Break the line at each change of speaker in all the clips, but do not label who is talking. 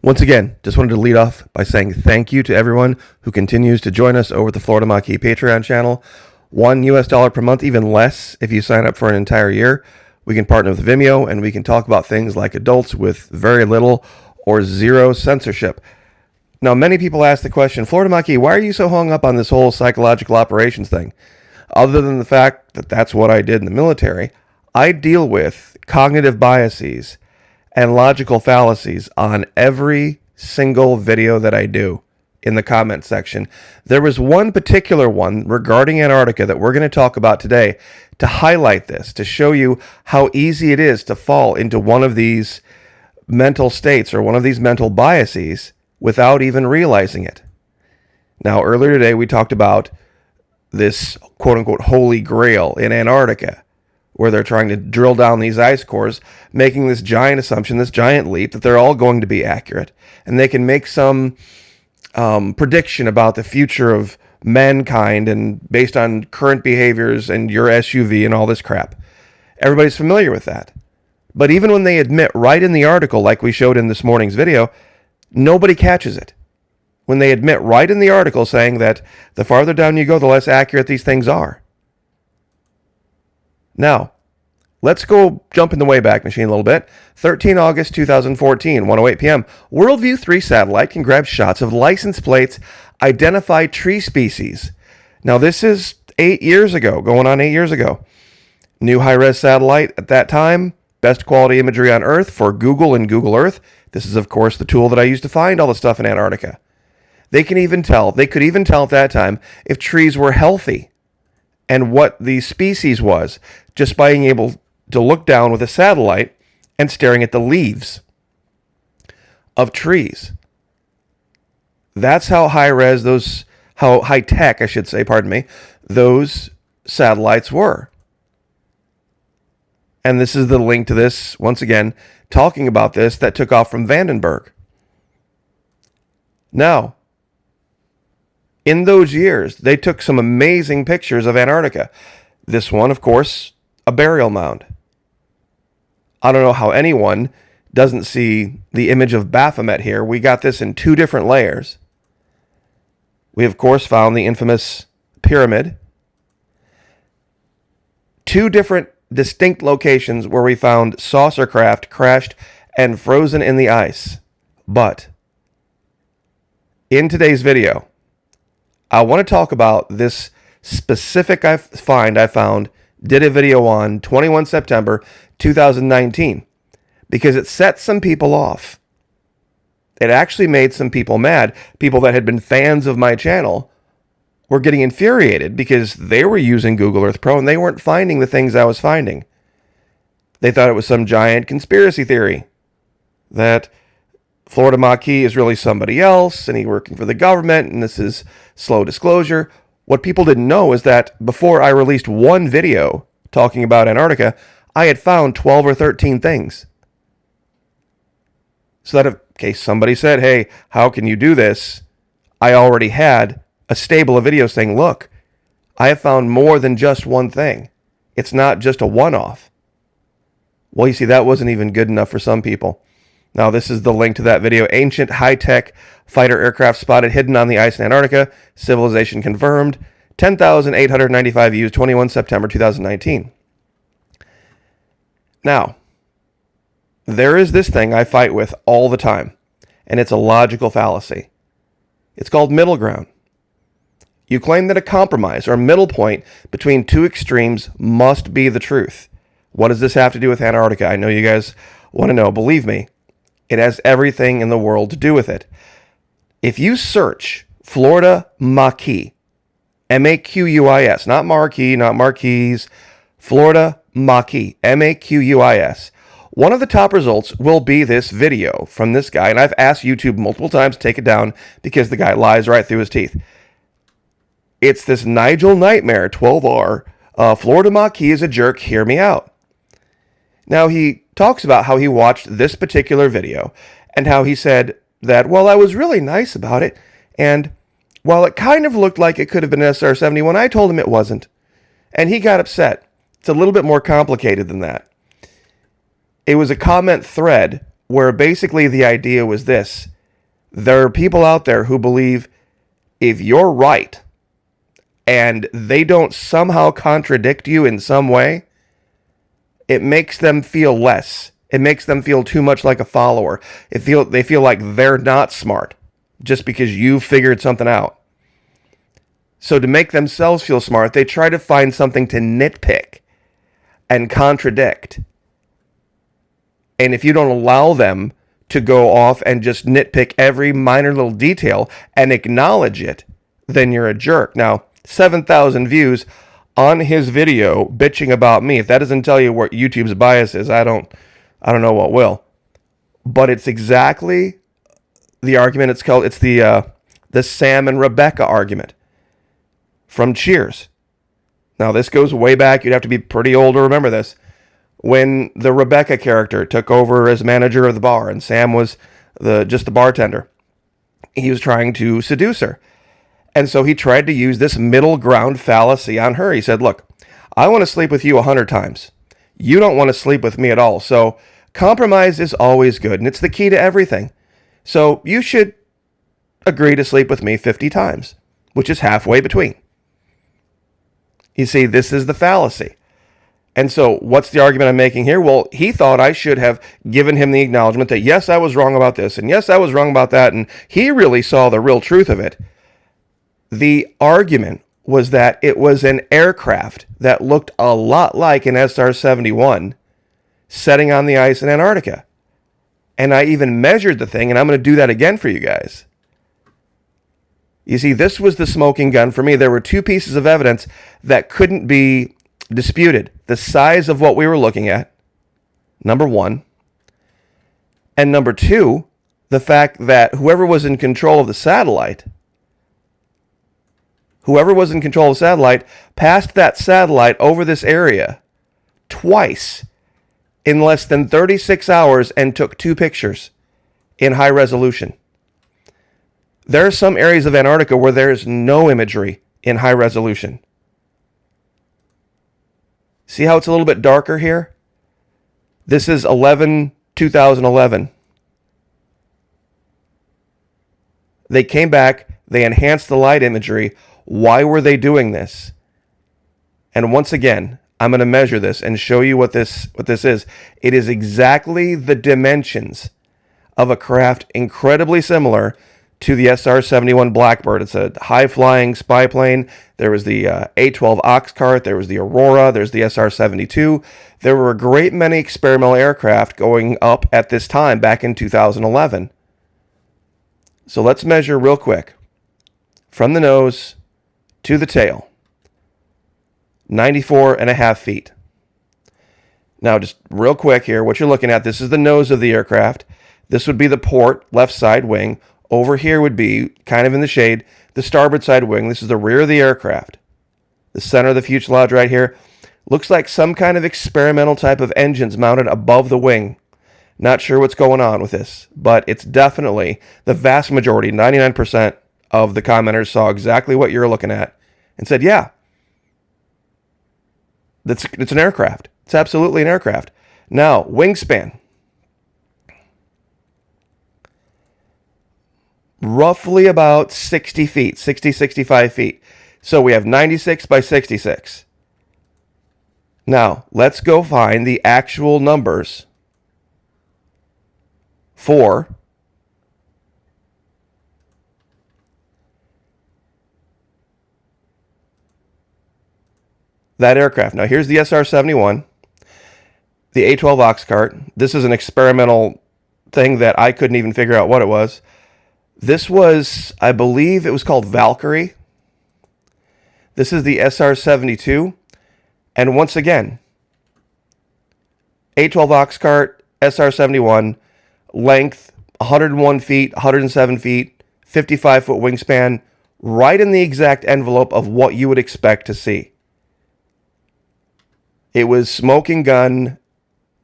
Once again, just wanted to lead off by saying thank you to everyone who continues to join us over at the Florida Mach Patreon channel. $1 per month, even less if you sign up for an entire year. We can partner with Vimeo and we can talk about things like adults with very little or zero censorship. Now, many people ask the question, Florida Mach, why are you so hung up on this whole psychological operations thing? Other than the fact that that's what I did in the military, I deal with cognitive biases and logical fallacies on every single video that I do in the comment section. There was one particular one regarding Antarctica that we're going to talk about today to highlight this, to show you how easy it is to fall into one of these mental states or one of these mental biases without even realizing it. Now, earlier today, we talked about this quote-unquote holy grail in Antarctica, where they're trying to drill down these ice cores, making this giant assumption, this giant leap, that they're all going to be accurate. And they can make some prediction about the future of mankind and based on current behaviors and your SUV and all this crap. Everybody's familiar with that. But even when they admit right in the article, like we showed in this morning's video, nobody catches it. When they admit right in the article saying that the farther down you go, the less accurate these things are. Now, let's go jump in the Wayback Machine a little bit. 13 August 2014, 1:08 p.m. Worldview 3 satellite can grab shots of license plates, identify tree species. Now, this is 8 years ago, going on 8 years ago. New high-res satellite at that time, best quality imagery on Earth for Google and Google Earth. This is, of course, the tool that I used to find all the stuff in Antarctica. They could even tell at that time if trees were healthy and what the species was, just by being able to look down with a satellite and staring at the leaves of trees. That's how high-res how high-tech, I should say, those satellites were. And this is the link to this, once again, talking about this, that took off from Vandenberg. Now, in those years, they took some amazing pictures of Antarctica. This one, of course, a burial mound. I don't know how anyone doesn't see the image of Baphomet here. We got this in 2 different layers. We, of course, found the infamous pyramid. 2 different distinct locations where we found saucer craft crashed and frozen in the ice. But in today's video, I want to talk about this specific find I found, did a video on 21 September 2019, because it set some people off. It actually made some people mad. People that had been fans of my channel were getting infuriated because they were using Google Earth Pro and they weren't finding the things I was finding. They thought it was some giant conspiracy theory that Florida Mach is really somebody else, and he's working for the government, and this is slow disclosure. What people didn't know is that before I released one video talking about Antarctica, I had found 12 or 13 things. So that in case somebody said, hey, how can you do this? I already had a stable of videos saying, look, I have found more than just one thing. It's not just a one-off. Well, you see, that wasn't even good enough for some people. Now, this is the link to that video. Ancient high-tech fighter aircraft spotted hidden on the ice in Antarctica. Civilization confirmed. 10,895 views, 21 September 2019. Now, there is this thing I fight with all the time, and it's a logical fallacy. It's called middle ground. You claim that a compromise or middle point between 2 extremes must be the truth. What does this have to do with Antarctica? I know you guys want to know. Believe me. It has everything in the world to do with it. If you search Florida Mach, M-A-Q-U-I-S, not Marquis, not Marquise, Florida Mach, M-A-Q-U-I-S, one of the top results will be this video from this guy, and I've asked YouTube multiple times to take it down because the guy lies right through his teeth. It's this Nigel Nightmare 12R, Florida Mach is a jerk, hear me out. Now, he talks about how he watched this particular video and how he said that, well, I was really nice about it, and while it kind of looked like it could have been an SR-71, I told him it wasn't, and he got upset. It's a little bit more complicated than that. It was a comment thread where basically the idea was this. There are people out there who believe if you're right and they don't somehow contradict you in some way, it makes them feel less. It makes them feel too much like a follower. They feel like they're not smart just because you figured something out. So to make themselves feel smart, they try to find something to nitpick and contradict. And if you don't allow them to go off and just nitpick every minor little detail and acknowledge it, then you're a jerk. Now, 7,000 views on his video bitching about me. If that doesn't tell you what YouTube's bias is, I don't know what will. But it's exactly the argument. It's the Sam and Rebecca argument from Cheers. Now, this goes way back. You'd have to be pretty old to remember this. When the Rebecca character took over as manager of the bar and Sam was just the bartender, he was trying to seduce her. And so he tried to use this middle ground fallacy on her. He said, look, I want to sleep with you 100 times. You don't want to sleep with me at all. So compromise is always good, and it's the key to everything. So you should agree to sleep with me 50 times, which is halfway between. You see, this is the fallacy. And so what's the argument I'm making here? Well, he thought I should have given him the acknowledgement that, yes, I was wrong about this, and yes, I was wrong about that, and he really saw the real truth of it. The argument was that it was an aircraft that looked a lot like an SR-71 setting on the ice in Antarctica. And I even measured the thing, and I'm going to do that again for you guys. You see, this was the smoking gun for me. There were two pieces of evidence that couldn't be disputed. The size of what we were looking at, number one. And number two, the fact that whoever was in control of the satellite passed that satellite over this area twice in less than 36 hours and took 2 pictures in high resolution. There are some areas of Antarctica where there is no imagery in high resolution. See how it's a little bit darker here? This is 2011. They came back, they enhanced the light imagery. Why were they doing this? And once again, I'm going to measure this and show you what this is. It is exactly the dimensions of a craft incredibly similar to the SR-71 Blackbird. It's a high-flying spy plane. There was the A-12 Oxcart. There was the Aurora. There's the SR-72. There were a great many experimental aircraft going up at this time, back in 2011. So let's measure real quick. From the nose to the tail. 94.5 feet. Now, just real quick here, what you're looking at, this is the nose of the aircraft. This would be the port, left side wing. Over here would be, kind of in the shade, the starboard side wing. This is the rear of the aircraft. The center of the fuselage right here looks like some kind of experimental type of engines mounted above the wing. Not sure what's going on with this, but it's definitely the vast majority, 99% of the commenters saw exactly what you're looking at and said, yeah, it's an aircraft. It's absolutely an aircraft. Now, wingspan. Roughly about 60 feet, 65 feet. So we have 96 by 66. Now, let's go find the actual numbers for that aircraft. Now, here's the SR-71, the A-12 Oxcart. This is an experimental thing that I couldn't even figure out what it was. This was, I believe it was called Valkyrie. This is the SR-72. And once again, A-12 Oxcart, SR-71, length 101 feet, 107 feet, 55-foot wingspan, right in the exact envelope of what you would expect to see. It was smoking gun,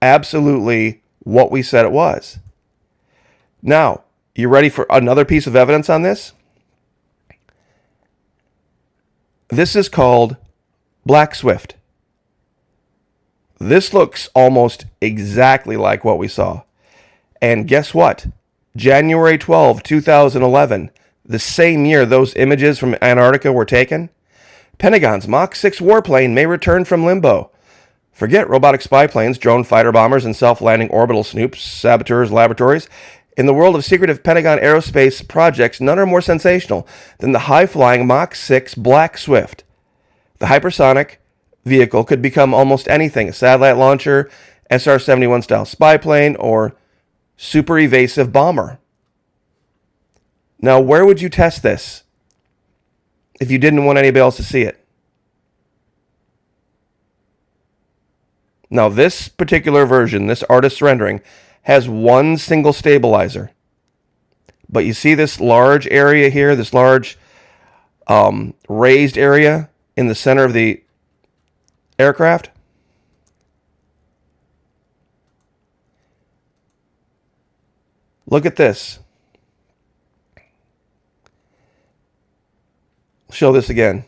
absolutely what we said it was. Now, you ready for another piece of evidence on this? This is called Black Swift. This looks almost exactly like what we saw. And guess what? January 12, 2011, the same year those images from Antarctica were taken, Pentagon's Mach 6 warplane may return from limbo. Forget robotic spy planes, drone fighter bombers, and self-landing orbital snoops, saboteurs, laboratories. In the world of secretive Pentagon aerospace projects, none are more sensational than the high-flying Mach 6 Black Swift. The hypersonic vehicle could become almost anything: a satellite launcher, SR-71 style spy plane, or super evasive bomber. Now, where would you test this if you didn't want anybody else to see it? Now, this particular version, this artist's rendering, has one single stabilizer. But you see this large area here, this large raised area in the center of the aircraft? Look at this. I'll show this again.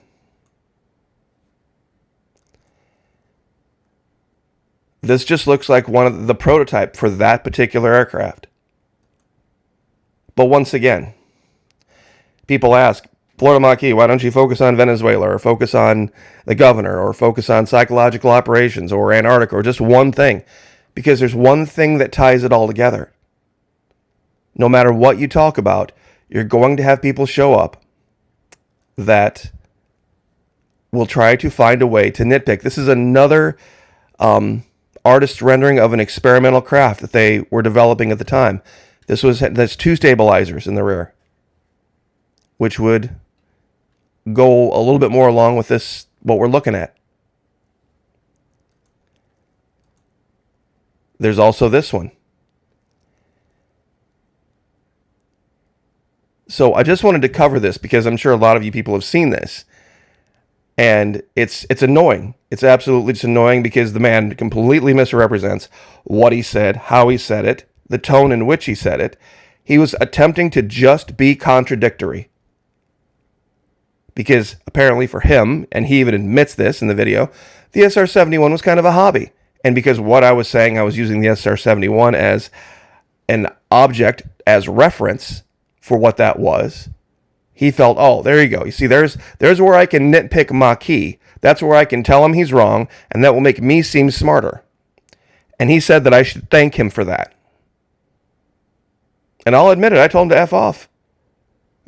This just looks like one of the prototype for that particular aircraft. But once again, people ask, Florida Mach, why don't you focus on Venezuela, or focus on the governor, or focus on psychological operations, or Antarctica, or just one thing? Because there's one thing that ties it all together. No matter what you talk about, you're going to have people show up that will try to find a way to nitpick. This is another artist rendering of an experimental craft that they were developing at the time. That's two stabilizers in the rear, which would go a little bit more along with this, what we're looking at. There's also this one. So I just wanted to cover this because I'm sure a lot of you people have seen this. And it's annoying. It's absolutely just annoying because the man completely misrepresents what he said, how he said it, the tone in which he said it. He was attempting to just be contradictory. Because apparently for him, and he even admits this in the video, the SR-71 was kind of a hobby. And because what I was saying, I was using the SR-71 as an object, as reference for what that was. He felt, oh, there you go. You see, there's where I can nitpick Mach. That's where I can tell him he's wrong, and that will make me seem smarter. And he said that I should thank him for that. And I'll admit it, I told him to F off.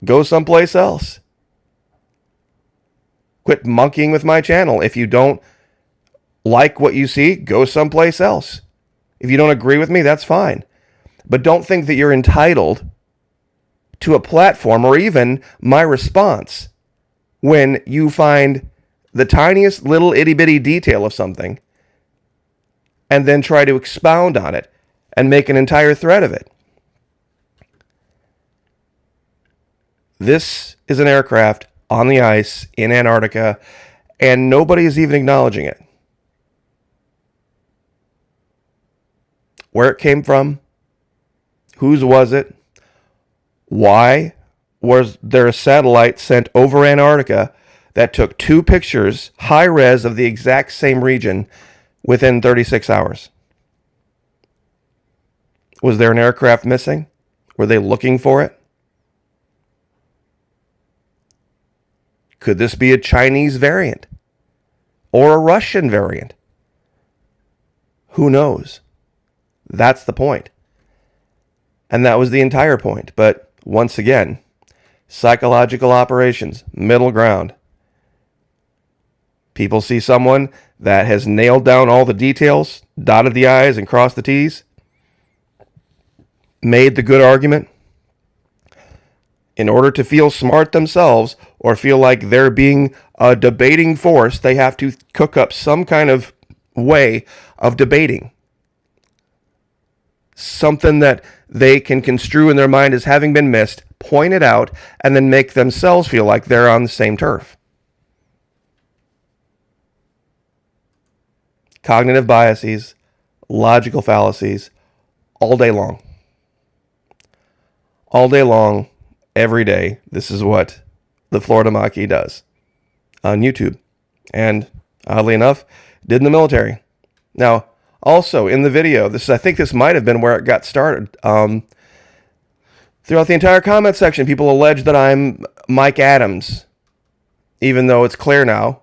Go someplace else. Quit monkeying with my channel. If you don't like what you see, go someplace else. If you don't agree with me, that's fine. But don't think that you're entitled to a platform or even my response when you find the tiniest little itty-bitty detail of something and then try to expound on it and make an entire thread of it. This is an aircraft on the ice in Antarctica, and nobody is even acknowledging it. Where it came from, whose was it, why was there a satellite sent over Antarctica that took 2 pictures, high res, of the exact same region within 36 hours? Was there an aircraft missing? Were they looking for it? Could this be a Chinese variant or a Russian variant? Who knows? That's the point. And that was the entire point. But once again, psychological operations, middle ground. People see someone that has nailed down all the details, dotted the I's and crossed the T's, made the good argument. In order to feel smart themselves or feel like they're being a debating force, they have to cook up some kind of way of debating. Something that they can construe in their mind as having been missed, point it out, and then make themselves feel like they're on the same turf. Cognitive biases, logical fallacies, all day long. All day long, every day, this is what the Florida Mach does on YouTube. And oddly enough, did in the military. Now, Also, in the video, I think this might have been where it got started. Throughout the entire comment section, people allege that I'm Mike Adams, even though it's clear now,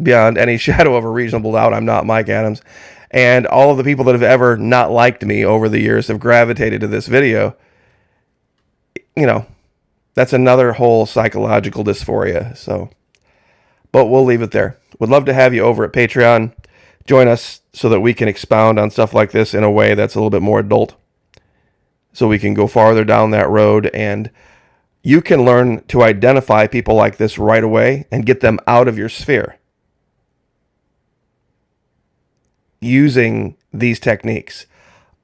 beyond any shadow of a reasonable doubt, I'm not Mike Adams. And all of the people that have ever not liked me over the years have gravitated to this video. You know, that's another whole psychological dysphoria. So, but we'll leave it there. Would love to have you over at Patreon. Join us so that we can expound on stuff like this in a way that's a little bit more adult. So we can go farther down that road, and you can learn to identify people like this right away and get them out of your sphere using these techniques,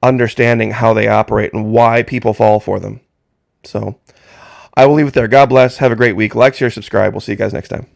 understanding how they operate and why people fall for them. So I will leave it there. God bless. Have a great week. Like, share, subscribe. We'll see you guys next time.